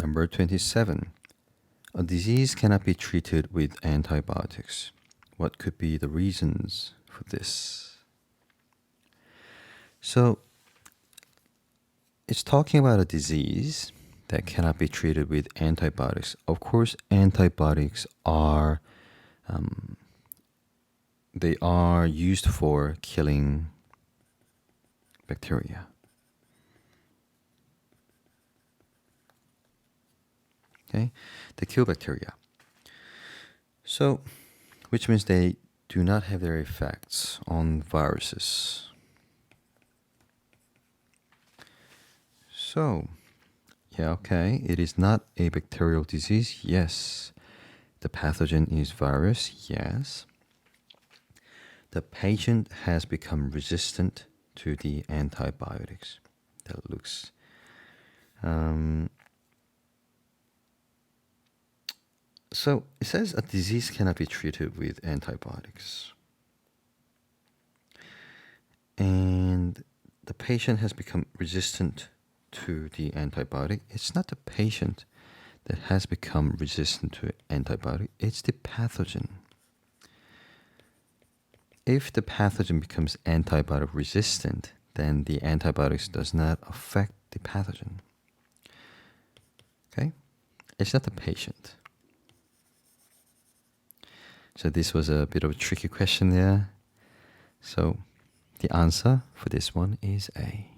Number 27. A disease cannot be treated with antibiotics. What could be the reasons for this? So, it's talking about a disease that cannot be treated with antibiotics. Of course, antibiotics are they are used for killing bacteria. Okay, they kill bacteria. So, which means they do not have their effects on viruses. So, yeah, okay, it is not a bacterial disease. Yes. The pathogen is virus. Yes. The patient has become resistant to the antibiotics. That looks. So it says a disease cannot be treated with antibiotics. And the patient has become resistant to the antibiotic. It's not the patient that has become resistant to antibiotic. It's the pathogen. If the pathogen becomes antibiotic resistant, then the antibiotics does not affect the pathogen. Okay? It's not the patient. So this was a bit of a tricky question there. So the answer for this one is A.